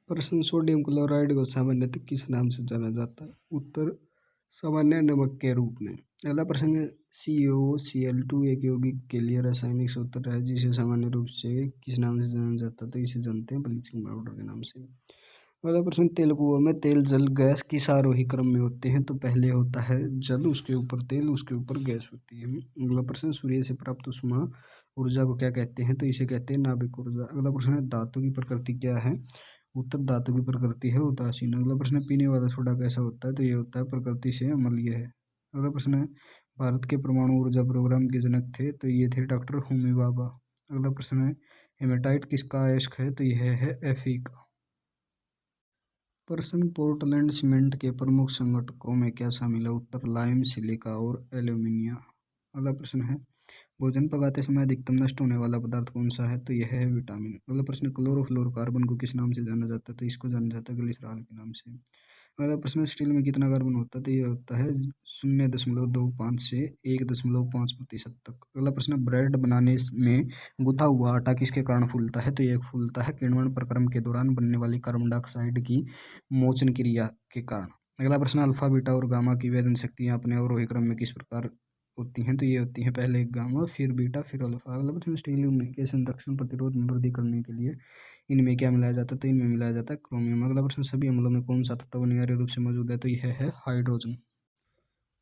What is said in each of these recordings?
प्रश्न sodium chloride को सामान्यतः किस नाम से जाना जाता है? उत्तर सामान्य नमक के रूप में। अगला प्रश्न है CaOCl2 एक यौगिक के लिए रासायनिक सूत्र है जिसे सामान्य रूप से किस नाम से जाना जाता है? तो इसे जानते हैं ब्लीचिंग पाउडर के नाम से। अगला प्रश्न तेल कुओं में तेल जल गैस किस आरोही क्रम में होते हैं? तो पहले होता है जल, उसके ऊपर तेल, उसके ऊपर गैस होती है। अगला प्रश्न सूर्य से प्राप्त ऊष्मा ऊर्जा को क्या कहते हैं? तो इसे कहते हैं नाभिक ऊर्जा। अगला प्रश्न है धातु की प्रकृति क्या है? उत्तर धातु की प्रकृति है उदासीन। अगला प्रश्न है पीने वाला सोडा कैसा होता है? तो ये होता है प्रकृति से अम्लीय है। अगला प्रश्न है भारत के परमाणु ऊर्जा प्रोग्राम के जनक थे? तो ये थे डॉक्टर होमी भाभा। अगला प्रश्न है हेमेटाइट किसका अयस्क है? तो यह है Fe का। प्रश्न पोर्टलैंड सीमेंट के प्रमुख संगठकों में क्या शामिल है? उत्तर लाइम, सिलिका और एल्यूमिनियम। अगला प्रश्न है भोजन पकाते समय अधिकतम नष्ट होने वाला पदार्थ कौन सा है? तो यह है विटामिन। अगला प्रश्न क्लोरोफ्लोरोकार्बन को किस नाम से जाना जाता है? तो इसको जाना जाता है ग्लिसरॉल के नाम से। अगला प्रश्न स्टील में कितना कार्बन होता है? तो यह होता है 0.25 से 1.5% तक। अगला प्रश्न ब्रेड बनाने में गुथा हुआ आटा किसके कारण फूलता है? तो यह फूलता है किण्वन प्रक्रम के दौरान बनने वाली कार्बन डाइऑक्साइड की मोचन क्रिया के कारण। अगला प्रश्न अल्फा, बीटा और गामा की वेदन शक्तियाँ अपने अवरोही क्रम में किस प्रकार होती हैं? तो ये होती हैं पहले गामा, फिर बीटा, फिर अल्फा। अगला प्रश्न स्टील के संरक्षण प्रतिरोध में वृद्धि करने के लिए इनमें क्या मिलाया जाता है? तो इनमें मिलाया जाता है क्रोमियम। अगला प्रश्न सभी अम्लों में कौन सा तत्व अनिवार्य रूप से मौजूद है? तो यह है हाइड्रोजन।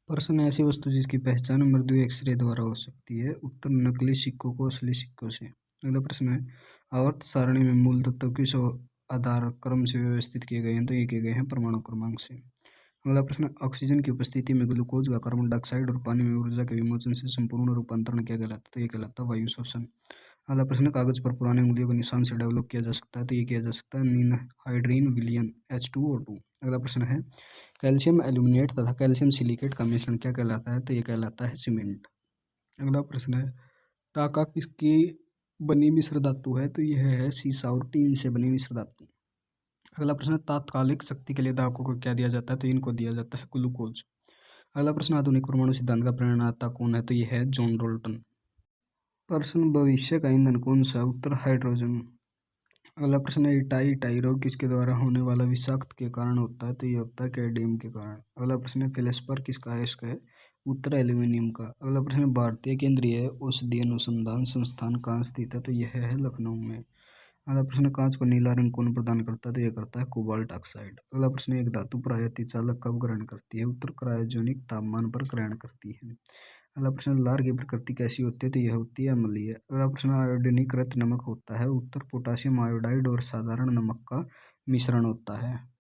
प्रश्न ऐसी वस्तु जिसकी पहचान मृदु एक्सरे द्वारा हो सकती है? उत्तर नकली सिक्कों को असली सिक्कों से। अगला प्रश्न है आवर्त सारणी में मूल तत्व किस आधार क्रम से व्यवस्थित किए गए हैं? तो ये किए गए हैं परमाणु क्रमांक से। अगला प्रश्न ऑक्सीजन की उपस्थिति में ग्लूकोज का कार्बन डाइऑक्साइड और पानी में ऊर्जा के विमोचन से संपूर्ण रूपांतरण क्या कहलाता है? तो ये कहलाता है वायु श्वसन। अगला प्रश्न कागज पर पुराने उंगलियों के निशान से डेवलप किया जा सकता है? तो ये किया जा सकता है निनहाइड्रीन विलयन H2O2। अगला प्रश्न है कैल्शियम एल्यूमिनेट तथा कैल्शियम सिलिकेट का मिश्रण क्या कहलाता है? तो ये कहलाता है सीमेंट। अगला प्रश्न है टाका किसकी बनी मिश्र धातु है? तो यह है सीसा और टीन से बनी मिश्र धातु। अगला प्रश्न तात्कालिक शक्ति के लिए दाहकों को क्या दिया जाता है? तो इनको दिया जाता है ग्लूकोज। अगला प्रश्न आधुनिक परमाणु सिद्धांत का प्रणेता कौन है? तो यह है जॉन डाल्टन। प्रश्न भविष्य का ईंधन कौन सा? उत्तर हाइड्रोजन। अगला प्रश्न है इटाई रोग किसके द्वारा होने वाला विषाक्त के कारण होता है? तो ये होता है कैडमियम के कारण। अगला प्रश्न है फेल्सपार किसका अयस्क है? उत्तर एल्यूमिनियम का। अगला प्रश्न है भारतीय केंद्रीय औषधि अनुसंधान संस्थान कहाँ स्थित है? तो यह है लखनऊ में। अगला प्रश्न कांच को नीला रंग कौन प्रदान करता है? तो यह करता है कोबाल्ट ऑक्साइड। अगला प्रश्न एक धातु प्रायः अतिचालक कब ग्रहण करती है? उत्तर क्रायोजेनिक तापमान पर ग्रहण करती है। अगला प्रश्न लार की प्रकृति कैसी होती है? तो यह होती है अम्लीय। अगला प्रश्न आयोडीनीकृत नमक होता है? उत्तर पोटासियम आयोडाइड और साधारण नमक का मिश्रण होता है।